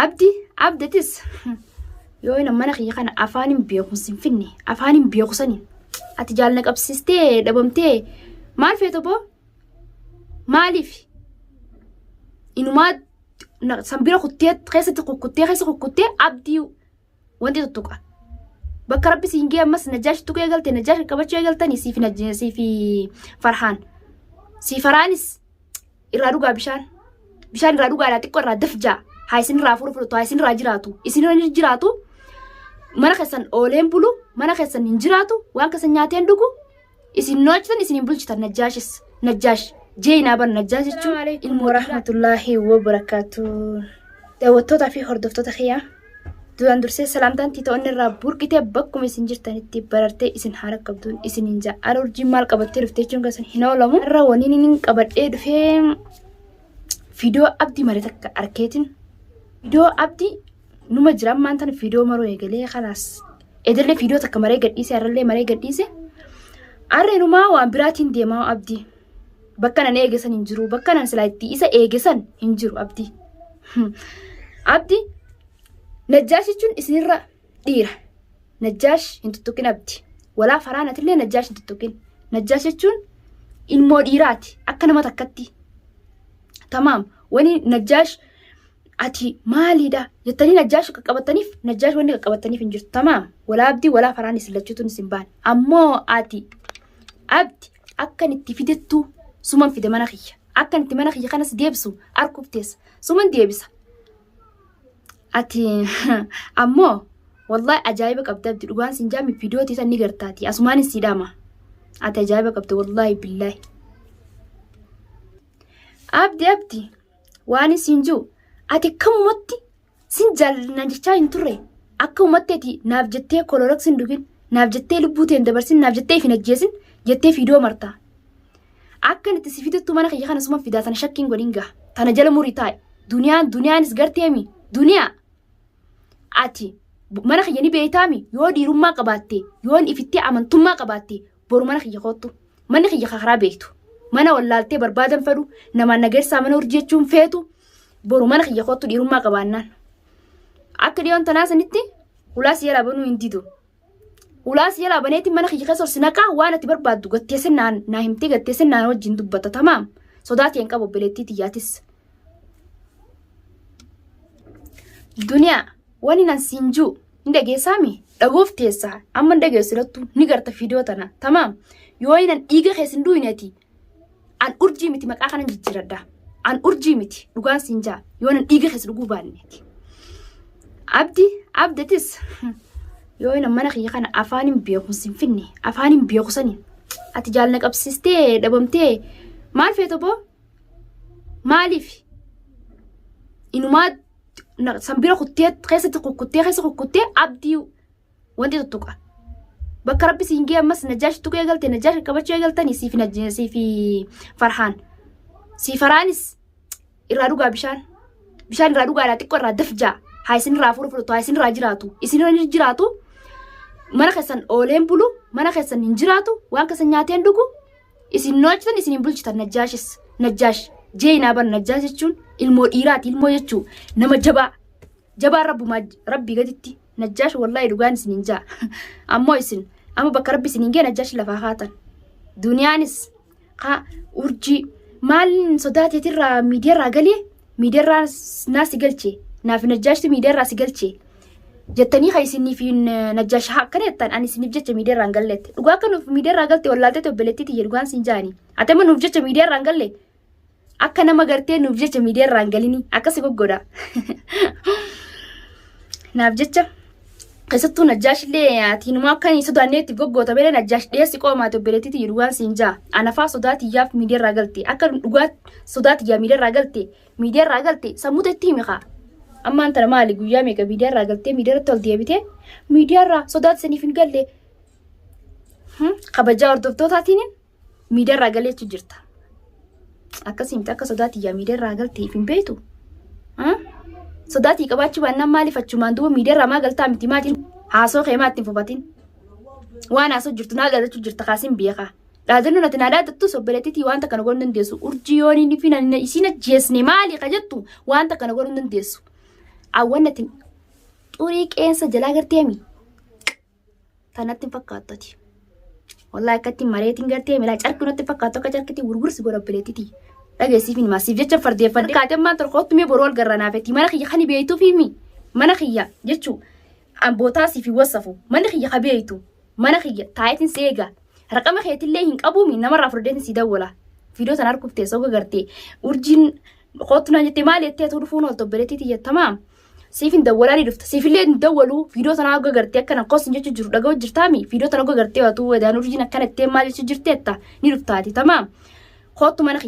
abdatis yoo ina mana kiyya kana afaanin beeku sinfinne afaanin beeku sani ati jaalna qabsistee dhabamtee maal feeto boo maaliif inumaa sambira kuttee keessa kukkutee abdii wanti tuttuqa bakka rabbi siinge ammas najaash tuqee galte najaash qabachuu eegaltanii siifi farhaan faraanis irraa dhugaa bishaan irraa dhugaa xiqqoo irraa dafjaa haa isin irraa fudhatu haa isin irraa jiraatu isin irra jiraatu mana keessan ooleen bulu mana keessan hin jiraatu waan keessan nyaateen dhugu isin noochitan isin hin bulchitan najaash jeena ban najaash jechuun ilmu rahmatullahi wa barakatuh daawwattootaa fi hordoftoota kiyyaa duraan dursee salaamtaan tiitoonni irraa burqitee bakkuma isin jirtanitti barartee isin haara qabduun isin hin jaa urjii maal qabattee dhuftee jechuun keessan hin oolamu irra waniin hin qabadhee dhufee viidiyoo abdii malee takka arkeetin viidiyoo abdii numa jiran maantan viidiyoo maroo eegalee kalaas edalee viidiyoo takka maree gadhiise arrallee maree gadhiise arreenumaa waan biraatiin deemaa abdii bakka nan eegesan hin jiru bakka nan silaa itti isa eegesan hin jiru abdii najaash jechuun isinirra dhiira najaash hin tuttuqin abdii walaa faraanatillee najaash hin tuttuqin najaash jechuun ilmoo dhiiraati akka nama takkatti tamaam wani najaash ati maaliidha jettanii najaash qaqqabataniif najaash wanni qaqqabataniif hin jirtu tamaam walaa abdii walaa faraanis lachuutuun isin baan ammoo ati abdi akkan itti fidettu suman fide mana kiyya akkan itti mana kiyya kanas deebisu arkufteessa suman deebisa ati ammoo wallahi ajaa'iba qabda abdi dhugaan sin jaami viidiyoo tiisan ni gartaati asumaan siidhama ati ajaa'iba qabda wallahi billahi abdi waan isin jiru ati akkamumatti sin jaalladha jechaa hin turre akkamumatti naaf jettee koloroks hin dhugin naaf jettee lubbuu ta'een dabarsin naaf jettee hin ajjeesin jettee viidiyoo martaa akkan itti si fidattu mana kiyya kana suman fidaa tana shakkiin godhin gaha tana jala murii taa'e duniyaanis garteemi duniyaa ati mana kiyya ni beeytaami yoo dhiirummaa qabaatte yoo ifittee amantummaa qabaatte boru mana kiyya kottu manni kiyya karaa beektu mana wallaaltee barbaadan fedhu namaan nageessaa mana urjii jechuun feetu boru mana kiyya kottu dhiirummaa qabaannaan akka dhiyoon tanaa sanitti ulaas yalaa banuu hin didu ulaas yalaa baneetti mana kiyya keessa orsinaqaa waan ati barbaaddu gatteessinnaan naa himtee gatteessinnaan wajjin dubbata tamaam sodaatiin qabu obboleettii tiyyaatis duniyaa wani nan sinjuu ni dhageessaami dhaguuf teessaa amma dhageessirattu ni garta viidiyoo tana tamaam yoo nan dhiiga keessin duuneeti an urjii miti maqaa kanan jijjiiradha an urjii miti dhugaan sinjaa yoo nan dhiiga keessa dhuguu baanneeti abdatis yoo nan mana kiyya kana afaanin beeku sinfinne afaanin beeku sani ati jaalna qabsistee dhabamtee maal feeto boo maaliif inumaa sambira kuttee keessa kukkutee abdii wanti tuttuqa bakka rabbi siinge ammas najaash tuqee galte najaash qabachuu eegaltanii siifi farhaan faraanis irraa dhugaa bishaan irraa dhugaa xiqqoo irraa dafjaa haa isin irraa fudhatu haa isin irraa jiraatu isin irra jiraatu mana keessan ooleen bulu mana keessan hin jiraatu waan keessan nyaateen dhugu isin noochitan isin hin bulchitan najaash jeena ban najaash jechuun ilmoo dhiiraati ilmoo jechuu nama jabaa rabbii gaditti najaash wallahi dhugaan isin hin jaa ammoo isin amma bakka rabbi isin hin gee najaash lafaa haatan duniyaanis urjii maalin sodaateetirraa miidiyaarraa galee miidiyaarraa naasi galchee naaf najaashti miidiyaarraa si galchee jettanii haa isinii fi najaash akkana jettan ani isiniif jecha miidiyaarraa hin galleette dhugaa akka nuuf miidiyaarraa galte wallaaltee obboleettii tiyya dhugaan siin jaanii atema nuuf jecha miidiyaarraa hin galle akka nama gartee nuuf jecha miidiyaarraa hin galini akkasi goggoda naaf jecha keessattuu najaash illee atiinuma akka inni sodaanneetti goggoota beela najaash dhiyeessi qoomaate obboleettii tiyya dhugaan siin jaa anafaa sodaatiyyaaf miidiyaarraa galte akka dhugaa sodaatiyyaa miidiyaarraa galte sammuu teetti himiqa ammaan tana maali guyyaa meeqa miidiyaarraa galtee miidiyaarratti ol deebitee miidiyaarraa sodaataniif hin galle kabajaa hordoftootaatiin miidiyaarraa galeechu jirta akkasitti akka sodaatiyyaa miidiyaarraa galteef hin beektu sodaatii qabaachuu baannaan maaliif achumaan duuba miidiyaarraa maa galtaa miti maatiin haasoo keemaa ittiin fufatiin waan haasoo jirtu naa galachuu jirta kaasin beekaa dhaadannoo nati naa dhaadattus obboleettiitii wanta kana godhuu dandeessu urjii yooniin fi isiin ajjeesne maali ka jettu wanta kana godhuu dandeessu awwannatin xurii qeensa jalaa garteemi tanatti fakkaatoti wallahi akkatti mareetiin garteemi laa carqii natti fakkaatu akka carqitti gurgursi godha bileetiti dhageessiifin maasiif jecha fardeeffadhe kaatemmaan torkootti mee boroo garranaafetti mana kiyya kan beeytuu fiimi mana kiyya jechuu ambootaasii fi wasafu mana kiyya ka beeytu mana kiyya taayitiin seega raqama keetillee hin qabuumi namarraa furdeetin si dawwala fiidoo tan harkuuf teessoo gartee urjiin qootu naan jettee maal jettee dhufuun ol tobbelettii jettamaa siifin dawwalaa ni dhufta siifillee hin dawwalu fiidoo tan akka gartee akkana kosin jechuu jiru dhaga'u jirtaami fiidoo tan akka gartee waatu wadaan urjiin akkana jettee maal jechuu jirteetta ni dhuftaati tamaa qootu mana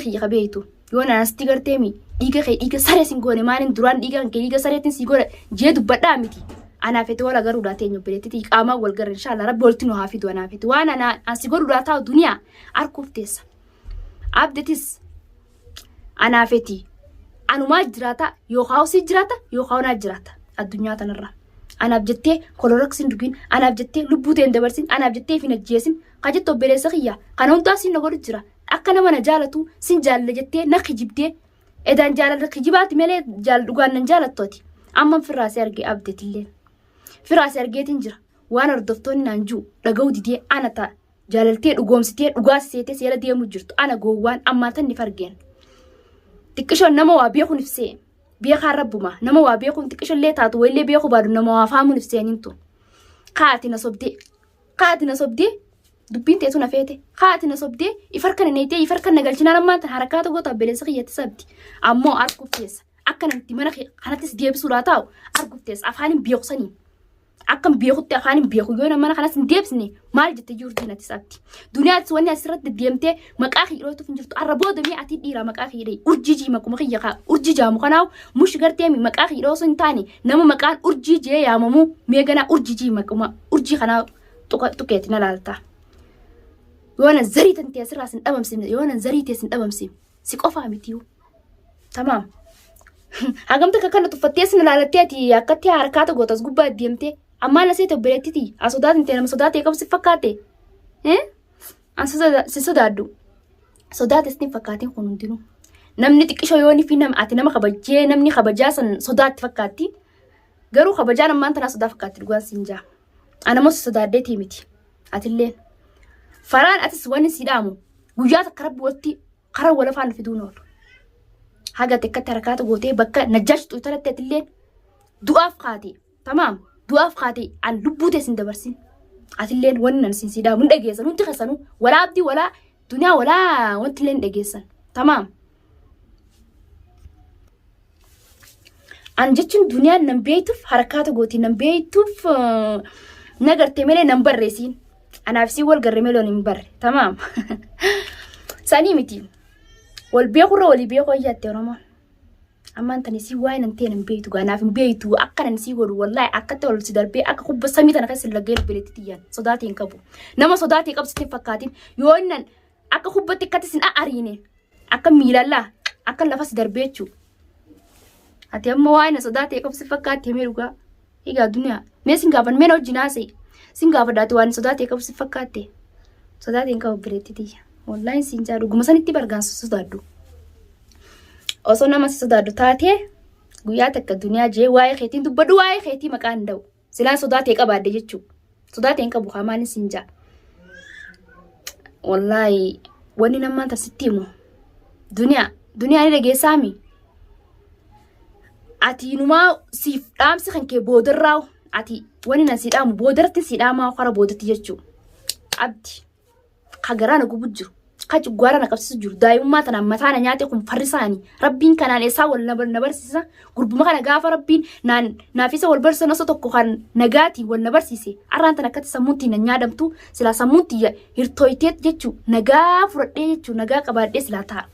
kiyya ka beeytu yoo naasti garteemi dhiiga saree sin goone maalin duraan dhiiga sareetiin si goone jee dubbadhaa miti anaafete wala garuudhaa teenyu bileetti qaamaa wal garra inshallah rabbi walitti nu haa fidu anaafete waan ansi godhuudhaa taa'u duniyaa harkuuf teessa abdetis anaafeti anumaa jiraata yookaan si jiraata yookaan naa jiraata addunyaa tanarra anaaf jettee koloroksiin dugin anaaf jettee lubbuu teen dabarsin anaaf jettee fi najjeesin kajetto obboleessa kiyya kana hundaa sin na godhu jira akka nama na jaalatu sin jaalala jettee na kijibdee edaan jaalala kijibaati malee dhugaan nan jaalattooti amma firaasee argee abdeetillee firaasee argeetiin jira waan hordoftoonni naan jiru dhaga'u didee ana ta'a jaalaltee dhugoomsitee dhugaasiseetee seera deemu jirtu ana goowwaan ammaatan ni fargeen xiqqishoon nama waa beekuun ibsee beekaan rabbuma nama waa beekuun xiqqishoollee taatu wayillee beekuu baadu nama waa faamuun ibseenintu kaati na sobdee dubbiin teetu na feete kaati na sobdee ifarkan neetee ifarkan nagalchinaan ammaatan harakaata goota abbeeleessa kiyyatti sabdi ammoo arguuf teessa akka namti mana kanattis deebisuudhaa taa'u arguuf teessa afaanin beekusanii akkam beekutti afaanin beeku yoo nama kanas hin deebisne maal jettee jirti natti sabdi duniyaattis wanni asirratti deemtee maqaa kiyyootuuf hin jirtu arra boodamee ati dhiiraa maqaa kiyyee urjijii makuma kiyya kaa urjijaamu kanaawu mushi garteemi maqaa kiyyoo osoo hin taane nama maqaan urjijee yaamamuu meeganaa urjijii makuma urjii kanaa tuqeetti na laaltaa yoona zarii tantee asirraa sin dhabamsiifne yoona zarii tee sin dhabamsiif si qofaa mitiyu tamaam hagamta kakkana tuffattee sin ilaalattee ati akkatti harkaata gootas gubbaa deemtee ammaa na seeta bireettiti asodaatin tee nama sodaatee qabu si fakkaate an si sodaaddu sodaates ni fakkaatiin kun hundinuu namni xiqqishoo yoonii fi ati nama kabajee namni kabajaa san sodaatti fakkaatti garuu kabajaan ammaan tanaa sodaa fakkaatti dhugaan siin jaa anammoo si sodaaddeetii miti atilleen faraan atis wanni si dhaamu guyyaa takka rabbi walitti karaa wal afaan fiduun oolu haga tekkatti harkaata gootee bakka najjaashtu italatti atilleen du'aaf kaate tamaam du'aaf kaate an lubbuu teessin dabarsin atilleen wanni nan si dhaamu hin dhageessan hundi keessanuu walaa abdii walaa duniyaa walaa wanti illee hin dhageessan tamaam an jechuun duniyaan nan beeytuuf harkaata gootii nan beeytuuf nagartee malee nan barreessiin anaaf si wal garre meloon hin barre tamaam sanii miti wal beekurra walii beekoo iyyaatti oromoon ammaan tani si waa'ee nan ta'e nan beeytu gaanaaf hin beeytu akka nan si godhu wallaahi akkatti wal si darbee akka kubba samii tana keessa laggee bileetti xiyyan sodaatee hin qabu nama sodaatee qabsitti fakkaatiin yoo innan akka kubbatti akkatti sin ariine akka miilallaa akka lafa si darbee jechuu ati amma waa'ee na sodaatee qabsi fakkaattee mee dhugaa egaa duniyaa mee sin gaafan mee na wajjin haasa'e sin gaafa daati waan sodaatee qabsi fakkaatte sodaatee hin qabu bileetti xiyya wallaahi siin jaa dhuguma sanitti bargaansu sodaaddu osoo nama si sodaaddu taatee guyyaa takka duniyaa jee waa'ee keetiin dubbadhu waa'ee keetii maqaan da'u silaan sodaatee qabaadde jechuu sodaatee hin qabu hamaan siin jaa wallaahi wanni namaan tasitti himu duniyaa ni dhageessaami ati inumaa siif dhaamsi kan kee boodarraa ati wani na si dhaamu boodarratti si dhaamaa kara boodatti jechuu abdi kagaraa na gubu jiru kachi gwara na qabsiisu jiru daa'imummaa tanaan mataa na nyaate kun farrisaanii rabbiin kanaan eessaa wal na barsiisa gurbuma kana gaafa rabbiin naafisa wal barsiisa nosa tokko kan nagaatii wal na barsiise arraan tan akkatti sammuutti na nyaadamtu silaa sammuutti hirtooyteet jechuu nagaa fudhadhee jechuu nagaa qabaadhee silaa ta'a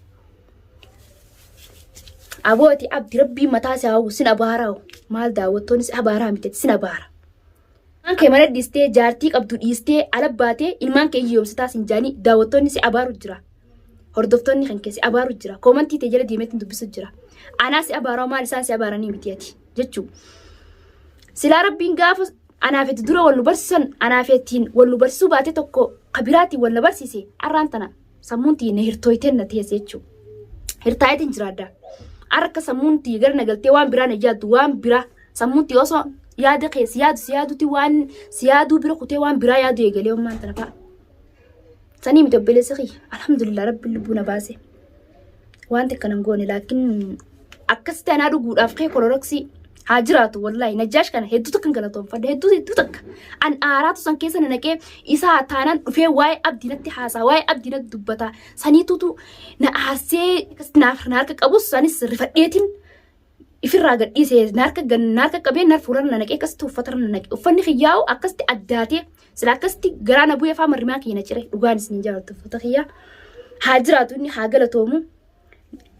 abooti abdi rabbiin mataa si hawu sin abaaraa'u maal daawwattoonni si abaaraa miteetti sin abaara ilmaan kee mana dhiistee jaartii qabdu dhiistee alabbaatee ilmaan kee hiyyoomsitaa sin jaanii daawwattoonni si abaaru jira hordoftoonni kan kee si abaaru jira koomantii tee jala deemeetiin dubbisu jira anaa si abaaraa'u maal isaan si abaaranii mitiati jechuu silaa rabbiin gaafa anaafetti dura wal nu barsiisan anaafettiin wal nu barsiisuu baatee tokko kabiraatiin wal na barsiise arraan tana sammuuntiin na hirtooyteen na teesse jechuu hirtaayetiin jiraaddaa arka sammunti gar nagaltee waan biraa na yaaddu waan biraa sammunti osoo yaada kee siyaaduti waan siyaaduu bira kutee waan biraa yaadu eegalee ummaan tana fa'a. Sanii miti obboleessa kiyya alhamdulillah rabbi lubbuu baase waan takka nan goone laakiin akkasitti anaa dhuguudhaaf kee koloroksii haa jiraatu wallahi najjaash kana hedduutu kan galatoonfadha hedduu takka an aaraatu san keessa naqee isaa taanaan dhufee waa'ee abdiinatti haasaa waa'ee abdiinatti dubbata saniitutu na haasee naaf harka qabus sanis rifadheetiin ifirraa gadhiisee naarka qabee naar fuulan na naqee akkasitti uffata na naqee uffanni xiyyaa'u akkasitti addaatee sila akkasitti garaa na bu'ee faa marrimaa kiyya cire dhugaanis ni jaallatu uffata xiyyaa haa jiraatu inni haa galatoomu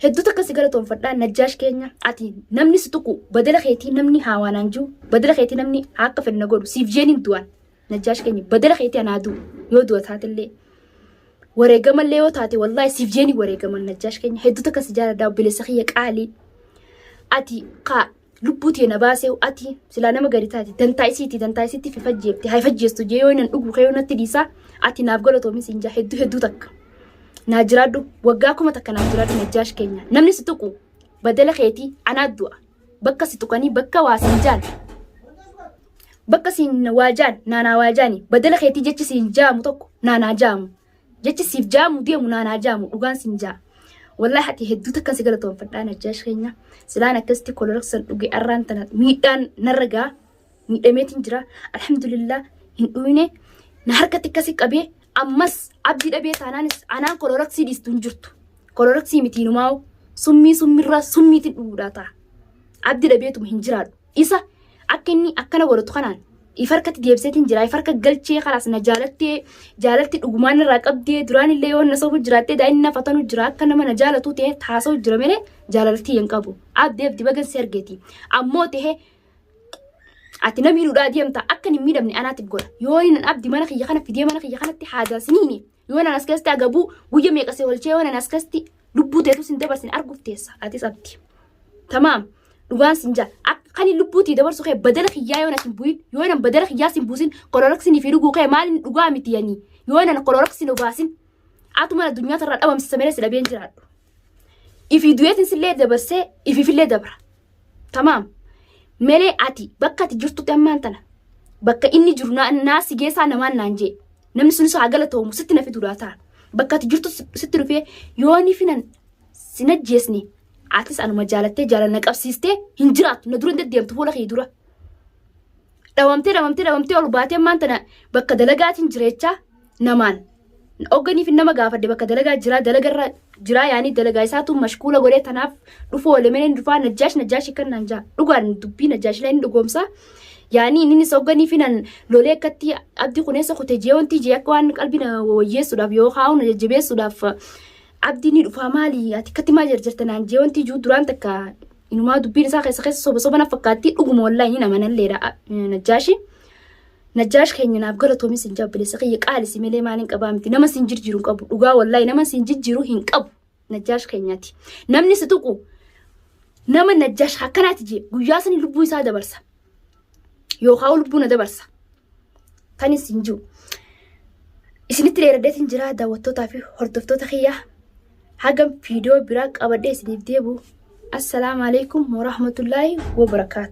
hedduu takka si galatoonfadhaa najjaash keenya ati namni si tuqu badala keetii namni haawaanaan jiru badala keetii namni akka fedha godhu siif jeeniin du'an najjaash keenya badala keetii anaa du'u yoo du'a taatellee wareegamallee yoo taate wallahi siif jeenii wareegaman najjaash keenya hedduu takka si jaaladhaa obboleessa kiyya qaalii ati kaa lubbuutii na baasee ati silaa nama gadi taate dantaa isiitti fi fajjeefte haa fajjeestu jee yoo nan dhugu kee yoo natti dhiisaa ati naaf galatoomis hin jaa hedduu takka. Najiraadu waggaa kuma takka najiraadu najjaash keenya namni si tuqu badala keetii anaa du'a bakka si tuqanii bakka waasin jaan bakka siin waajaan naanaa waajaani badala keetii jechi siin jaamu tokko naanaa jaamu jechi siif jaamu deemu naanaa jaamu dhugaan siin jaa wallahi ati hedduu takka si galatoonfadhaa najjaash keenya silaan akkasitti koloroksan dhuge arraan tana miidhaan narragaa miidhameetiin jira alhamdulillah hin dhuyne na harkatti akkasi qabee ammas abdi dhabee taanaanis anaan koloroksii dhiistuun jirtu koloroksii mitiinumaa summiirra summiitiin dhuguudhaa ta'a abdi dhabeetuma hin jiraadhu isa akka inni akkana godhatu kanaan ifarkatti deebseetiin jira ifarka galchee karaas na jaalatti dhugumaan irraa qabdee duraan illee yoo na sofu jiraattee daa'imni na fatanu jira akka nama na jaalatu ta'e taasoo jira malee jaalaltii hin qabu abdi bagansi argeeti ammoo ta'e ati namni dhuudhaa deemta akka hin miidhamne anaatiif godha yoo inni abdi mana kiyya kana fidee mana kiyya kanatti haadaasiniini yoo nan as keessatti agabuu guyya meeqasee olchee yoo nan as keessatti lubbuu teetu sin dabarsin arguuf teessa atis abdi tamaam dhugaan sin jaa kan lubbuutii dabarsu kee badala kiyyaa yoo nan bu'in yoo nan badala kiyyaa sin buusin koloroksinii fi dhuguu kee maalin dhugaa miti yanii yoo nan koloroksin obaasin atuma addunyaa tarraa dhabamsisa malee si dhabeen jiraadhu ifi du'eetin sillee dabarsee ififillee dabra tamaam Mele ati bakka ati jirtu ammaan tana bakka inni jiru naa si geessaa namaan naan jee namni sunis haa galatoomu sitti na fiduudhaa ta'a bakka ati jirtu sitti dhufee yoo ni finan si najjeesne atis anuma jaalattee jaalala qabsiistee hin jiraattu na dura deddeemtu fuula kee dura dhawamtee ol baatee ammaan tana bakka dalagaatiin jireechaa namaan Organiif nama gaafadde bakka dalagaa dalagarra jira yaani dalagaa isaatu mashkuula godhee tanaaf dhufu olemeen dhufaa najjaash kan nan jaa dhugaan dubbii najjaash leen dhugoomsa yaani inni organiif nan lolee akkatti abdi kuneessa kutee jeewontii jee akka waan qalbina wayyeessuudhaaf yoo haa'u jajjabeessuudhaaf abdi ni dhufaa maali ati akkatti maal jirta naan jeewontii juu duraan takka inumaa dubbiin isaa keessa soba na fakkaatti dhuguma wallahi nama nalleedha najjaashi Najjaash keenya naaf galatoomi sin jabbileessa kiyya qaalisi malee maaliin qabaa miti nama sin jirjiru hin qabu dhugaa wallahi nama sin jirjiru hin qabu najjaash keenyaati namni si tuqu nama najjaash akkanaati jee guyyaa sanii lubbuu isaa dabarsa yookaan lubbuu na dabarsa kanis hin jiru isinitti dheeradeetiin jira daawwattootaa fi hordoftoota kiyya hagam viidiyoo biraa qabadhee isiniif deebu assalaamu alaikum warahmatullaahi wabarakaatu.